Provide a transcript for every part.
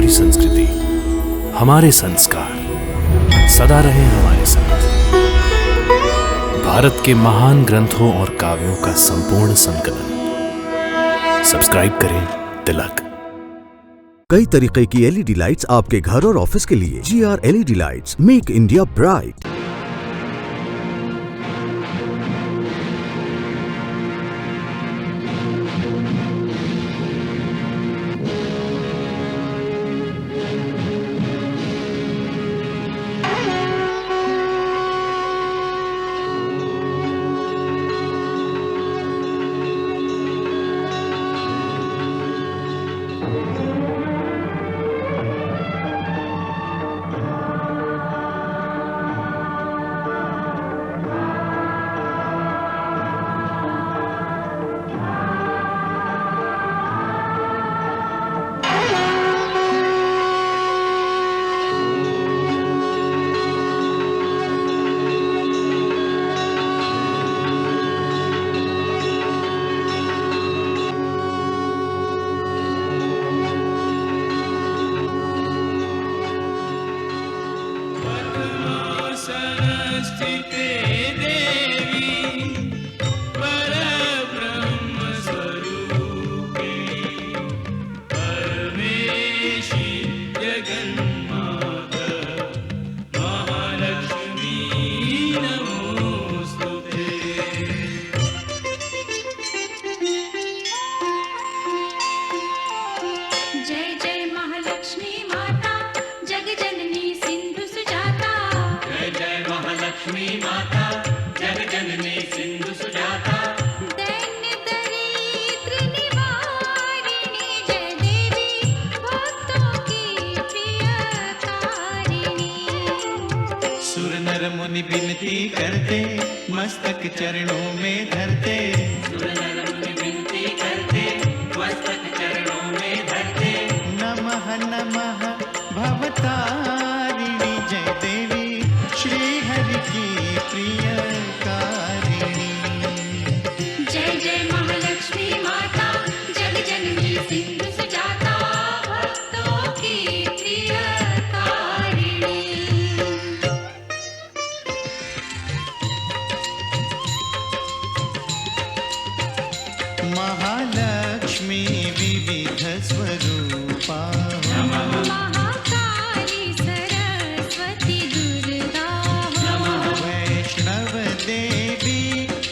हमारी संस्कृति, हमारे संस्कार सदा रहे हमारे साथ। भारत के महान ग्रंथों और काव्यों का संपूर्ण संकलन। सब्सक्राइब करें तिलक। कई तरीके की एलईडी लाइट्स आपके घर और ऑफिस के लिए। GR LED lights, make India bright. मुनि विनती करते, मस्तक चरणों में धरते। सुर नर मुनि विनती करते, मस्तक चरणों में धरते। नमः नमः भवतारिणी जय देवी, श्री हरि की प्रिय कारिणी। जय जय महालक्ष्मी माता, जग जननी सिंधु सुजाता, भक्तों की प्रिय कारिणी। महालक्ष्मी विविध स्वरूपा, महाकाली सरस्वती दुर्गा, वैष्णव देवी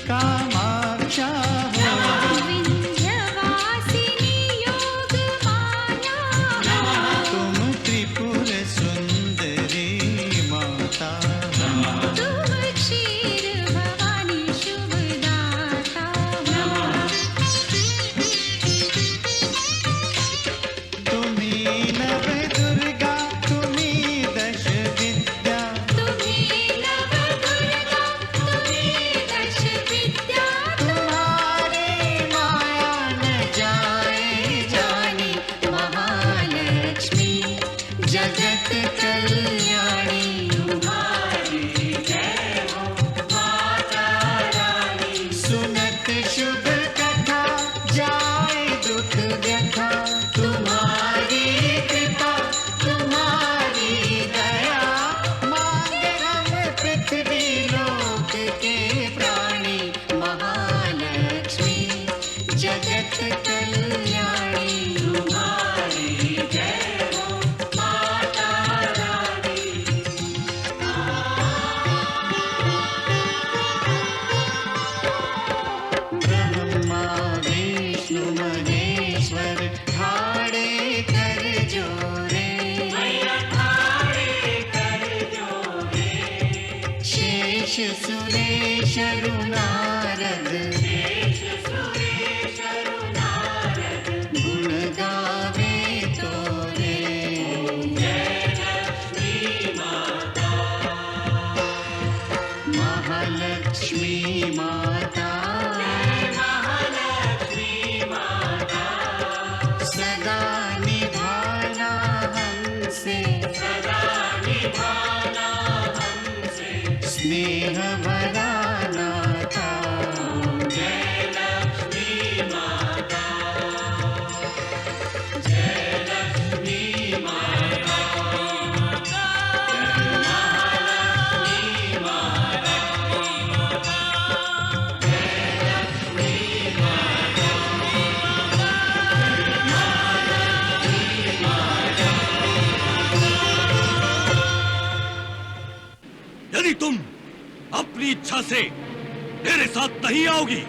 कामाक्षा, विंध्यवासिनी योग माया, तुम त्रिपुर सुंदरी माता। तुम क्षीर भवानी शुभदाता, तुम्ही नव दुर्गा, तुम्ही दश विद्या। तुम्ही नव दुर्गा, तुम्ही दश विद्या, तुम्हारी माया न जाए जानी, महालक्ष्मी जगत कल्याणी। तुम्हारी जय हो माता रानी। सुनत शुभ कथा, जाए दुख व्यथा। तुम्हारी कृपा, तुम्हारी दया, मांगे हम पृथ्वी लोक के प्राणी। महालक्ष्मी जगत कल्याणी। तुम्हारी जय हो माता रानी। ब्रह्मा विष्णु महेश्वर, ठाड़े कर जोरे। शेष सुरेश नारद, गुण गावे तोरे। महालक्ष्मी माता, सदा निभाना हमसे, स्नेह भरा नाता। अपनी इच्छा से मेरे साथ नहीं आओगी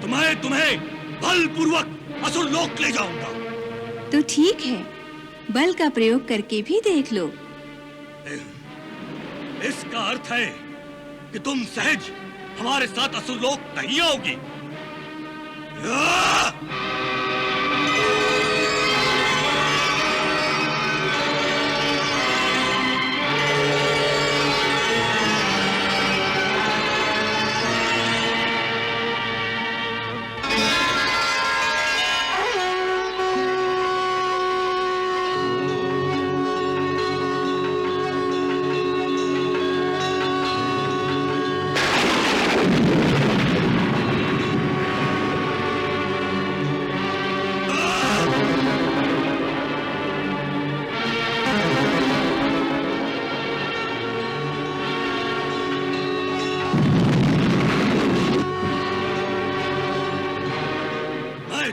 तो मैं तुम्हें बलपूर्वक असुर लोक ले जाऊंगा। तो ठीक है, बल का प्रयोग करके भी देख लो। इसका अर्थ है कि तुम सहज हमारे साथ असुर लोक नहीं आओगी।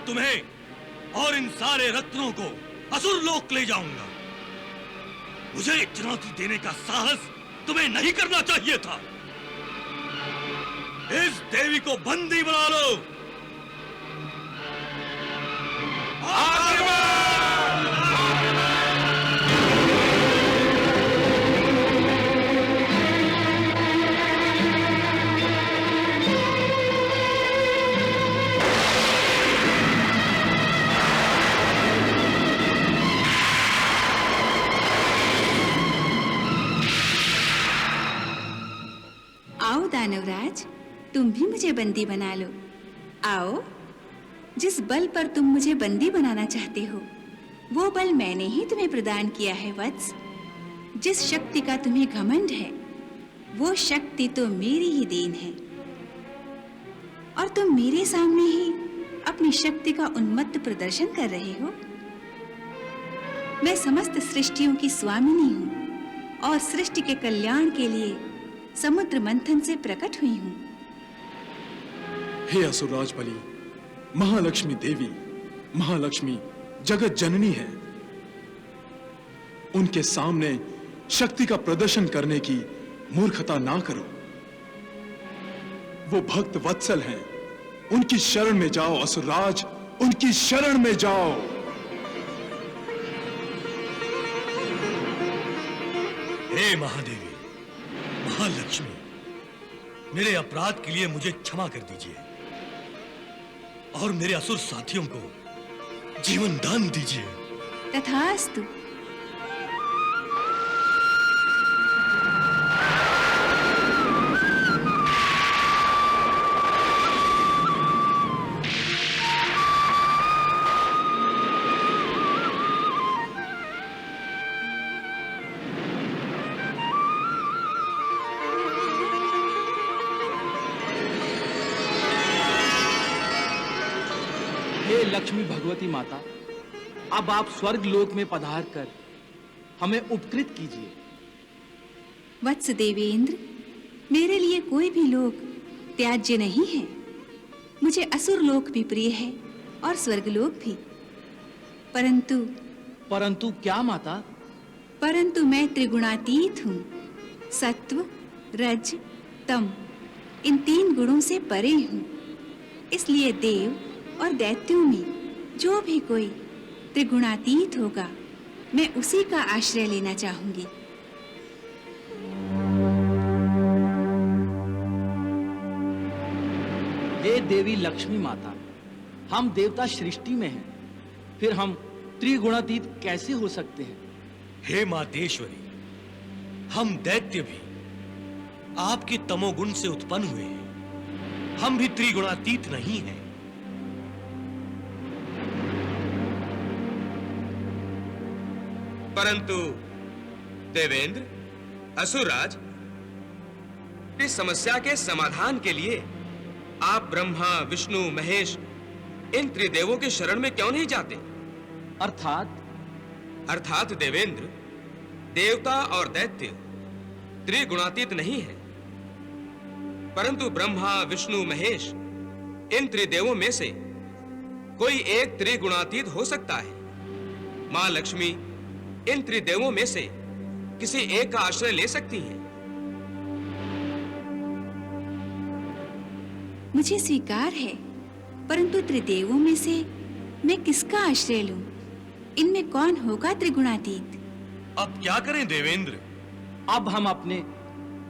तुम्हें और इन सारे रत्नों को असुर लोक ले जाऊंगा। मुझे चुनौती देने का साहस तुम्हें नहीं करना चाहिए था। इस देवी को बंदी बना लो। आओ दानवराज, तुम भी मुझे बंदी बना लो। आओ, जिस बल पर तुम मुझे बंदी बनाना चाहते हो, वो बल मैंने ही तुम्हें प्रदान किया है वत्स। जिस शक्ति का तुम्हें घमंड है, वो शक्ति तो मेरी ही देन है, और तुम मेरे सामने ही अपनी शक्ति का उन्मत्त प्रदर्शन कर रहे हो। मैं समस्त सृष्टियों की स्वामिनी हूँ और सृष्टि के कल्याण के लिए समुद्र मंथन से प्रकट हुई हूँ। हे असुरराज बलि, महालक्ष्मी देवी, महालक्ष्मी जगत जननी है। उनके सामने शक्ति का प्रदर्शन करने की मूर्खता ना करो। वो भक्त वत्सल हैं, उनकी शरण में जाओ असुरराज, उनकी शरण में जाओ। हे महादेवी, महालक्ष्मी, मेरे अपराध के लिए मुझे क्षमा कर दीजिए और मेरे असुर साथियों को जीवन दान दीजिए। तथास्तु। हे लक्ष्मी भगवती माता, अब आप स्वर्ग लोक में पधार कर हमें उपकृत कीजिए। वत्स देवेंद्र, मेरे लिए कोई भी लोक त्याज्य नहीं है। मुझे असुर लोक भी प्रिय है और स्वर्ग लोक भी। परंतु क्या माता? परंतु मैं त्रिगुणातीत हूँ। सत्व, रज, तम, इन 3 गुणों से परे हूँ। इसलिए देव और दैत्यों में जो भी कोई त्रिगुणातीत होगा, मैं उसी का आश्रय लेना चाहूंगी। हे देवी लक्ष्मी माता, हम देवता सृष्टि में हैं, फिर हम त्रिगुणातीत कैसे हो सकते हैं? हे मातेश्वरी, हम दैत्य भी आपके तमोगुण से उत्पन्न हुए हैं। हम भी त्रिगुणातीत नहीं हैं। परंतु देवेंद्र, असुरराज, इस समस्या के समाधान के लिए आप ब्रह्मा, विष्णु, महेश, इन त्रिदेवों के शरण में क्यों नहीं जाते? अर्थात देवेंद्र, देवता और दैत्य त्रिगुणातीत नहीं है, परंतु ब्रह्मा, विष्णु, महेश, इन त्रिदेवों में से कोई एक त्रिगुणातीत हो सकता है। मां लक्ष्मी इन त्रिदेवों में से किसी एक का आश्रय ले सकती हैं। मुझे स्वीकार है, परंतु त्रिदेवों में से मैं किसका आश्रय लूं? इनमें कौन होगा त्रिगुणातीत? अब क्या करें देवेंद्र? अब हम अपने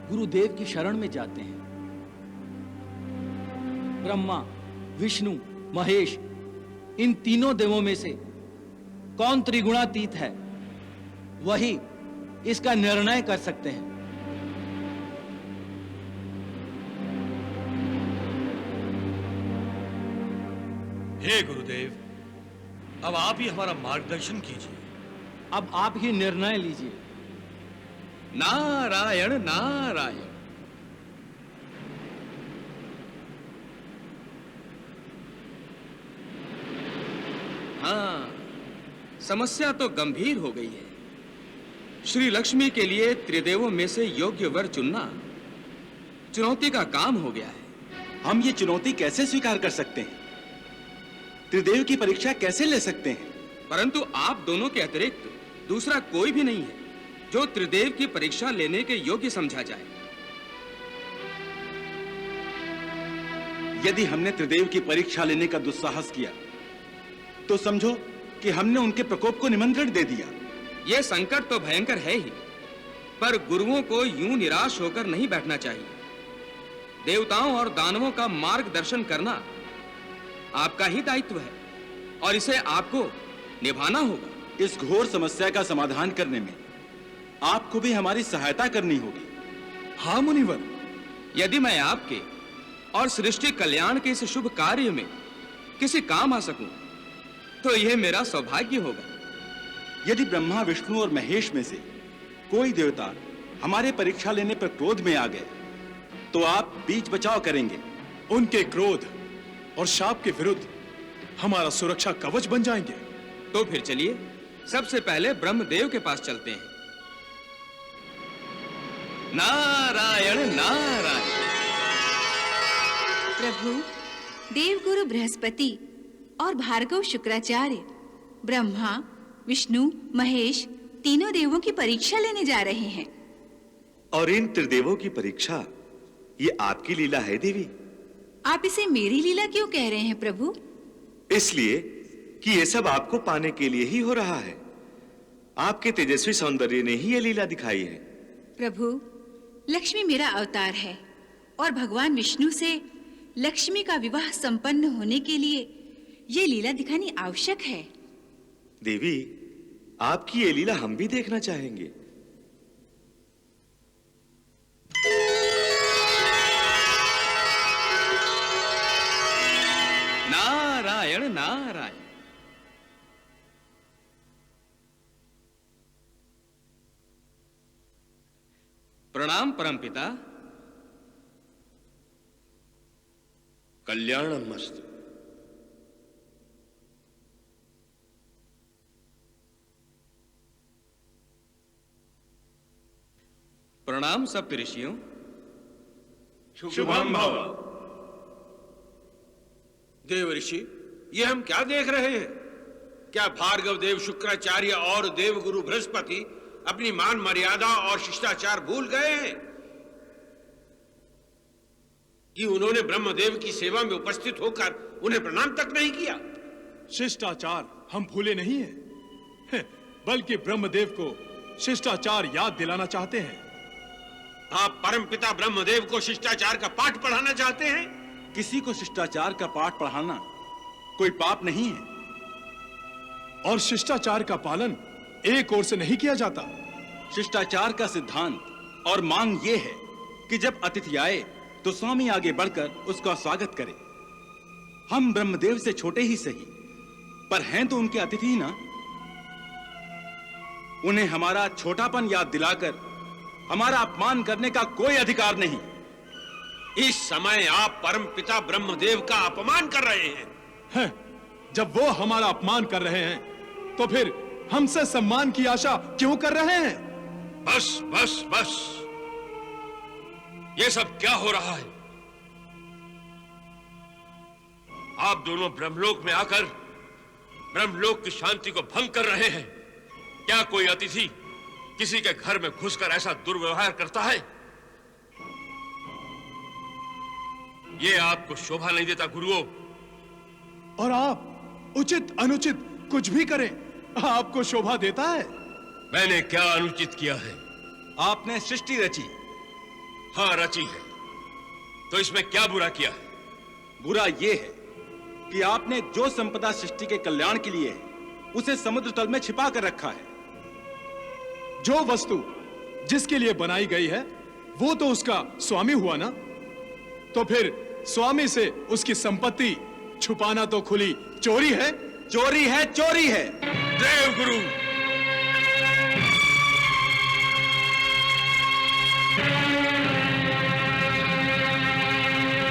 गुरुदेव की शरण में जाते हैं। ब्रह्मा, विष्णु, महेश, इन तीनों देवों में से कौन त्रिगुणातीत है, वही इसका निर्णय कर सकते हैं। हे गुरुदेव, अब आप ही हमारा मार्गदर्शन कीजिए। अब आप ही निर्णय लीजिए। नारायण नारायण। हाँ, समस्या तो गंभीर हो गई है। श्री लक्ष्मी के लिए त्रिदेवों में से योग्य वर चुनना चुनौती का काम हो गया है। हम ये चुनौती कैसे स्वीकार कर सकते हैं? त्रिदेव की परीक्षा कैसे ले सकते हैं? परंतु आप दोनों के अतिरिक्त दूसरा कोई भी नहीं है जो त्रिदेव की परीक्षा लेने के योग्य समझा जाए। यदि हमने त्रिदेव की परीक्षा लेने का दुस्साहस किया तो समझो कि हमने उनके प्रकोप को निमंत्रण दे दिया। यह संकट तो भयंकर है ही, पर गुरुओं को यूं निराश होकर नहीं बैठना चाहिए। देवताओं और दानवों का मार्गदर्शन करना आपका ही दायित्व है और इसे आपको निभाना होगा। इस घोर समस्या का समाधान करने में आपको भी हमारी सहायता करनी होगी। हाँ मुनिवर, यदि मैं आपके और सृष्टि कल्याण के इस शुभ कार्य में किसी काम आ सकूं, तो यह मेरा सौभाग्य होगा। यदि ब्रह्मा, विष्णु और महेश में से कोई देवता हमारे परीक्षा लेने पर क्रोध में आ गए तो आप बीच बचाव करेंगे। उनके क्रोध और शाप के विरुद्ध हमारा सुरक्षा कवच बन जाएंगे। तो फिर चलिए सबसे पहले ब्रह्मदेव के पास चलते हैं। नारायण नारायण। प्रभु, देवगुरु बृहस्पति और भार्गव शुक्राचार्य ब्रह्मा, विष्णु, महेश तीनों देवों की परीक्षा लेने जा रहे हैं। और इन त्रिदेवों की परीक्षा ये आपकी लीला है देवी? आप इसे मेरी लीला क्यों कह रहे हैं प्रभु? इसलिए कि ये सब आपको पाने के लिए ही हो रहा है। आपके तेजस्वी सौंदर्य ने ही ये लीला दिखाई है। प्रभु, लक्ष्मी मेरा अवतार है और भगवान विष्णु से लक्ष्मी का विवाह संपन्न होने के लिए ये लीला दिखानी आवश्यक है। देवी, आपकी ये लीला हम भी देखना चाहेंगे। नारायण नारायण। प्रणाम परमपिता। कल्याणमस्तु। प्रणाम सप्त ऋषियों। शुभम भव। देव ऋषि, ये हम क्या देख रहे हैं? क्या भार्गव देव शुक्राचार्य और देवगुरु बृहस्पति अपनी मान मर्यादा और शिष्टाचार भूल गए हैं कि उन्होंने ब्रह्मदेव की सेवा में उपस्थित होकर उन्हें प्रणाम तक नहीं किया? शिष्टाचार हम भूले नहीं हैं, बल्कि ब्रह्मदेव को शिष्टाचार याद दिलाना चाहते हैं। आप परमपिता ब्रह्मदेव को शिष्टाचार का पाठ पढ़ाना चाहते हैं? किसी को शिष्टाचार का पाठ पढ़ाना कोई पाप नहीं है। और शिष्टाचार का पालन एक ओर से नहीं किया जाता। शिष्टाचार का सिद्धांत और मांग ये है कि जब अतिथि आए तो स्वामी आगे बढ़कर उसका स्वागत करे। हम ब्रह्मदेव से छोटे ही सही, पर हैं तो उनके अतिथि ना। उन्हें हमारा छोटापन याद दिलाकर हमारा अपमान करने का कोई अधिकार नहीं। इस समय आप परमपिता ब्रह्मदेव का अपमान कर रहे हैं। जब वो हमारा अपमान कर रहे हैं तो फिर हमसे सम्मान की आशा क्यों कर रहे हैं? बस बस बस, ये सब क्या हो रहा है? आप दोनों ब्रह्मलोक में आकर ब्रह्मलोक की शांति को भंग कर रहे हैं। क्या कोई अतिथि किसी के घर में घुसकर ऐसा दुर्व्यवहार करता है? ये आपको शोभा नहीं देता गुरुओं। और आप उचित अनुचित कुछ भी करें, आपको शोभा देता है? मैंने क्या अनुचित किया है? आपने सृष्टि रची। हाँ, रची है, तो इसमें क्या बुरा किया है? बुरा यह है कि आपने जो संपदा सृष्टि के कल्याण के लिए है, उसे समुद्र तल में छिपा कर रखा है। जो वस्तु जिसके लिए बनाई गई है वो तो उसका स्वामी हुआ ना, तो फिर स्वामी से उसकी संपत्ति छुपाना तो खुली चोरी है। चोरी है, चोरी है। देव गुरु,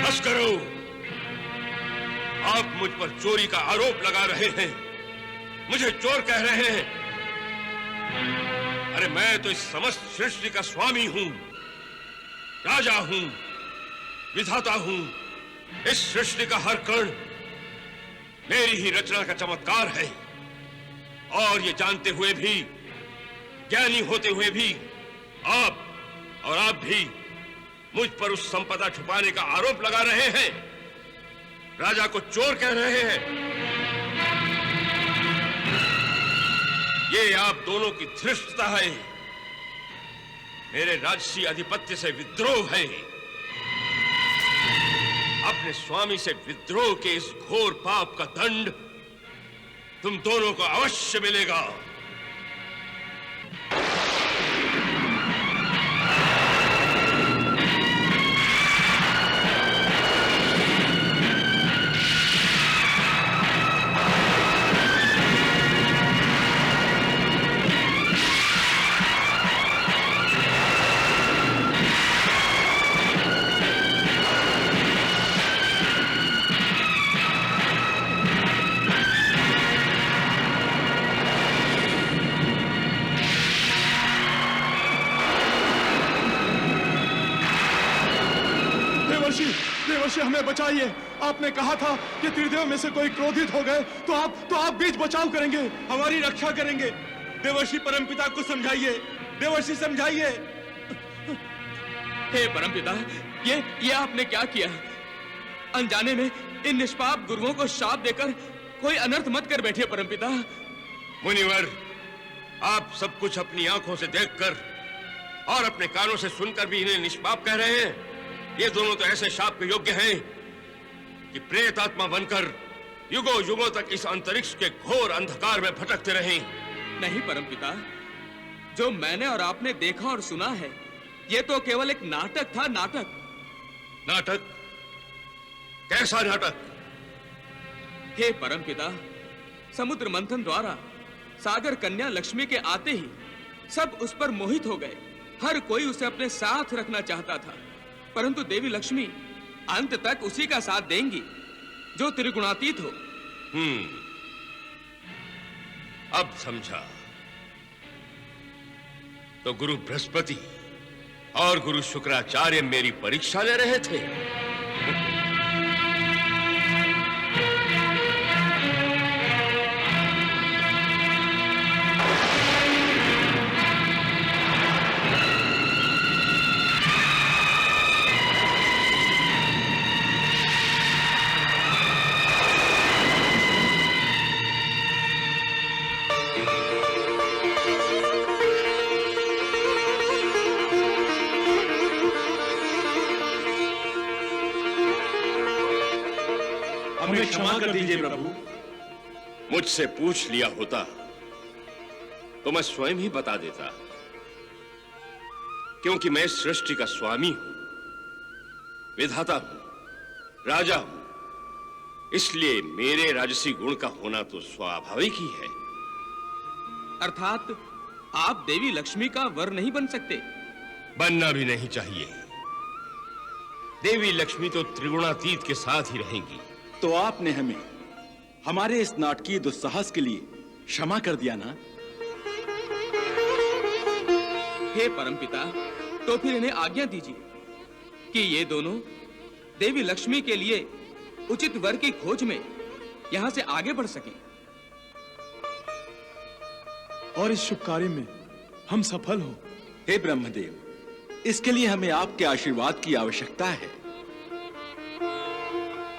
बस करो। आप मुझ पर चोरी का आरोप लगा रहे हैं, मुझे चोर कह रहे हैं। अरे मैं तो इस समस्त सृष्टि का स्वामी हूं, राजा हूं, विधाता हूं। इस सृष्टि का हर कण मेरी ही रचना का चमत्कार है। और ये जानते हुए भी, ज्ञानी होते हुए भी, आप और आप भी मुझ पर उस संपदा छुपाने का आरोप लगा रहे हैं, राजा को चोर कह रहे हैं। ये आप दोनों की धृष्टता है, मेरे राजसी अधिपत्य से विद्रोह है। अपने स्वामी से विद्रोह के इस घोर पाप का दंड तुम दोनों को अवश्य मिलेगा। देवर्षि हमें बचाइए। आपने कहा था कि त्रिदेव में से कोई क्रोधित हो गए तो आप बीच बचाव करेंगे, हमारी रक्षा करेंगे। देवर्षि परमपिता को समझाइए, देवर्षि समझाइए। हे परमपिता, ये आपने क्या किया? अनजाने में इन निष्पाप गुरुओं को शाप देकर कोई अनर्थ मत कर बैठिए परमपिता। मुनिवर, आप सब कुछ अपनी आंखों से देखकर और अपने कानों से सुनकर भी इन्हें निष्पाप कह रहे हैं। ये दोनों तो ऐसे शाप के योग्य हैं कि प्रेत आत्मा बनकर युगों युगों तक इस अंतरिक्ष के घोर अंधकार में भटकते रहें। नहीं परमपिता, जो मैंने और आपने देखा और सुना है, ये तो केवल एक नाटक था। नाटक? नाटक? कैसा नाटक? हे परमपिता, समुद्र मंथन द्वारा सागर कन्या लक्ष्मी के आते ही सब उस पर मोहित हो गए। हर कोई उसे अपने साथ रखना चाहता था, परंतु देवी लक्ष्मी अंत तक उसी का साथ देंगी जो त्रिगुणातीत हो। अब समझा। तो गुरु बृहस्पति और गुरु शुक्राचार्य मेरी परीक्षा ले रहे थे। हमें क्षमा कर दीजिए प्रभु। मुझसे पूछ लिया होता तो मैं स्वयं ही बता देता, क्योंकि मैं सृष्टि का स्वामी हूं, विधाता हूं, राजा हूं। इसलिए मेरे राजसी गुण का होना तो स्वाभाविक ही है। अर्थात आप देवी लक्ष्मी का वर नहीं बन सकते? बनना भी नहीं चाहिए। देवी लक्ष्मी तो त्रिगुणातीत के साथ ही रहेंगी। तो आपने हमें हमारे इस नाटकीय दुस्साहस के लिए क्षमा कर दिया ना? हे परमपिता, तो फिर इन्हें आज्ञा दीजिए कि ये दोनों देवी लक्ष्मी के लिए उचित वर की खोज में यहां से आगे बढ़ सकें। और इस शुभ कार्य में हम सफल हों। हे ब्रह्मदेव, इसके लिए हमें आपके आशीर्वाद की आवश्यकता है।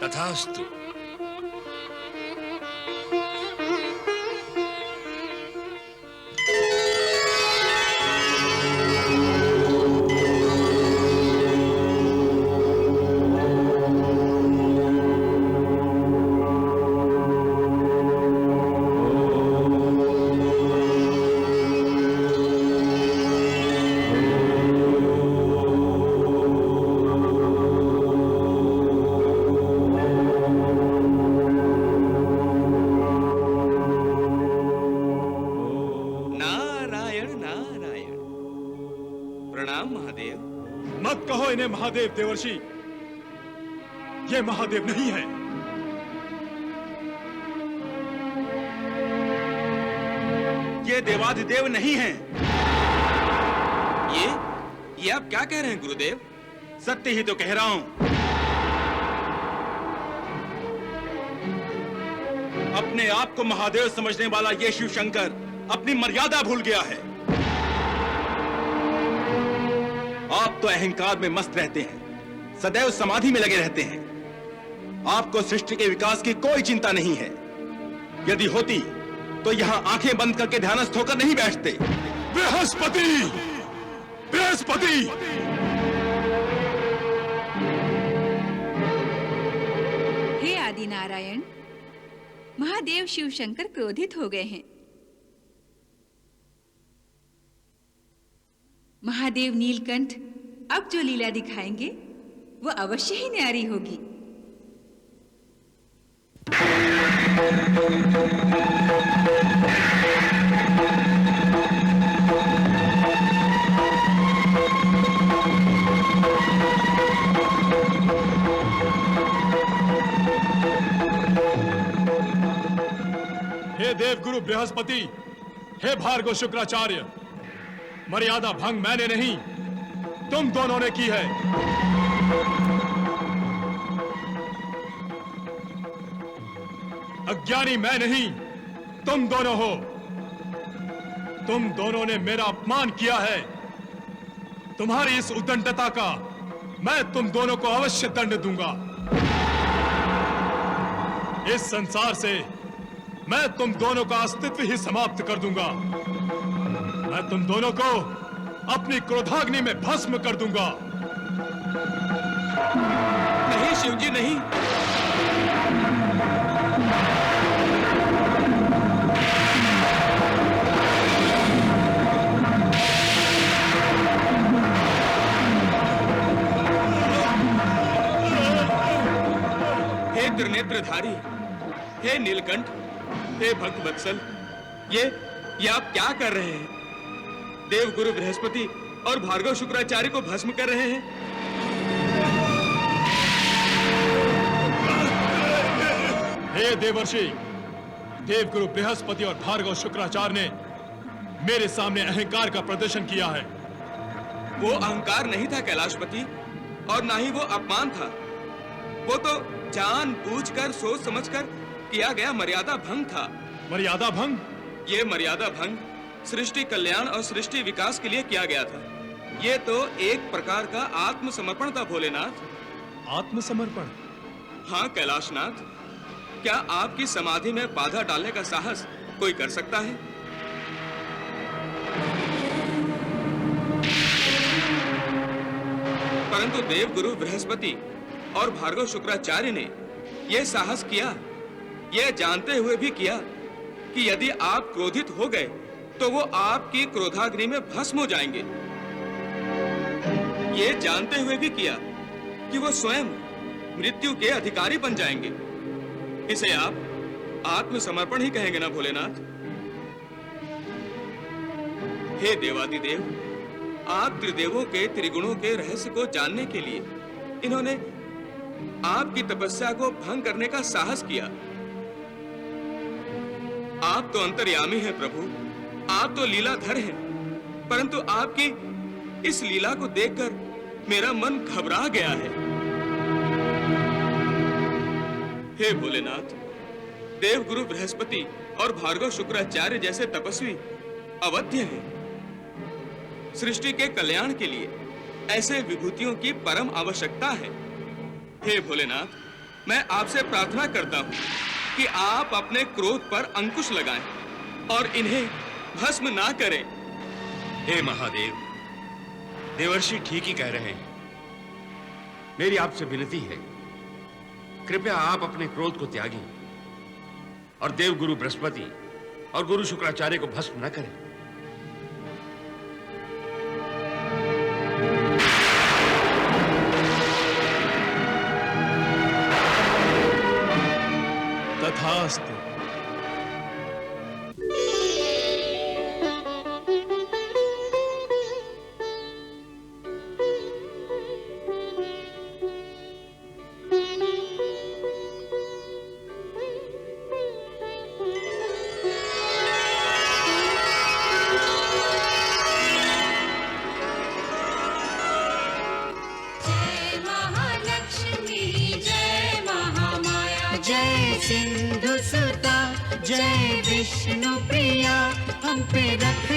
तथास्तु। महादेव देवर्षि, ये महादेव नहीं है। ये देवाधिदेव नहीं है। ये आप क्या कह रहे हैं गुरुदेव? सत्य ही तो कह रहा हूं। अपने आप को महादेव समझने वाला ये शिव शंकर अपनी मर्यादा भूल गया है। आप तो अहंकार में मस्त रहते हैं, सदैव समाधि में लगे रहते हैं। आपको सृष्टि के विकास की कोई चिंता नहीं है। यदि होती तो यहां आंखें बंद करके ध्यानस्थ होकर नहीं बैठते। बृहस्पति! बृहस्पति! हे आदि नारायण, महादेव शिव शंकर क्रोधित हो गए हैं। महादेव नीलकंठ अब जो लीला दिखाएंगे वो अवश्य ही न्यारी होगी। हे देवगुरु बृहस्पति, हे भार्गव शुक्राचार्य, मर्यादा भंग मैंने नहीं, तुम दोनों ने की है। अज्ञानी मैं नहीं, तुम दोनों हो। तुम दोनों ने मेरा अपमान किया है। तुम्हारी इस उद्दंडता का मैं तुम दोनों को अवश्य दंड दूंगा। इस संसार से मैं तुम दोनों का अस्तित्व ही समाप्त कर दूंगा। मैं तुम दोनों को अपनी क्रोधाग्नि में भस्म कर दूंगा। नहीं शिवजी, नहीं। हे त्रिनेत्रधारी, हे नीलकंठ, हे भक्त वत्सल, ये आप क्या कर रहे हैं? देव गुरु बृहस्पति और भार्गव शुक्राचार्य को भस्म कर रहे हैं। हे देवर्षि, देव गुरु बृहस्पति और भार्गव शुक्राचार्य ने मेरे सामने अहंकार का प्रदर्शन किया है। वो अहंकार नहीं था कैलाशपति, और ना ही वो अपमान था। वो तो जानबूझकर सोच समझकर किया गया मर्यादा भंग था। मर्यादा भंग? ये मर्यादा भंग सृष्टि कल्याण और सृष्टि विकास के लिए किया गया था। ये तो एक प्रकार का आत्मसमर्पण था भोलेनाथ। आत्मसमर्पण? हाँ कैलाशनाथ, क्या आपकी समाधि में बाधा डालने का साहस कोई कर सकता है? परंतु देव गुरु बृहस्पति और भार्गव शुक्राचार्य ने यह साहस किया, यह जानते हुए भी किया कि यदि आप क्रोधित हो गए तो वो आपकी क्रोधाग्नि में भस्म हो जाएंगे। ये जानते हुए भी किया कि वो स्वयं मृत्यु के अधिकारी बन जाएंगे। इसे आप आत्मसमर्पण ही कहेंगे ना भोलेनाथ? हे देवादिदेव, आप त्रिदेवों के त्रिगुणों के रहस्य को जानने के लिए इन्होंने आपकी तपस्या को भंग करने का साहस किया। आप तो अंतर्यामी हैं प्रभु, आप तो लीलाधर हैं, परंतु आपकी इस लीला को देखकर मेरा मन घबरा गया है। हे भोलेनाथ, देव गुरु बृहस्पति और भार्गव शुक्राचार्य जैसे तपस्वी अवध्य हैं। सृष्टि के कल्याण के लिए ऐसे विभूतियों की परम आवश्यकता है। हे भोलेनाथ, मैं आपसे प्रार्थना करता हूँ कि आप अपने क्रोध पर अंकुश लगाएं और इन्हें भस्म ना करें। हे महादेव, देवर्षि ठीक ही कह रहे हैं। मेरी आपसे विनती है, कृपया आप अपने क्रोध को त्यागें और देव गुरु बृहस्पति और गुरु शुक्राचार्य को भस्म न करें। तथास्तु। जय महालक्ष्मी, जय महामाया, जय सिंधु सुता, जय विष्णु प्रिया, हम पे रख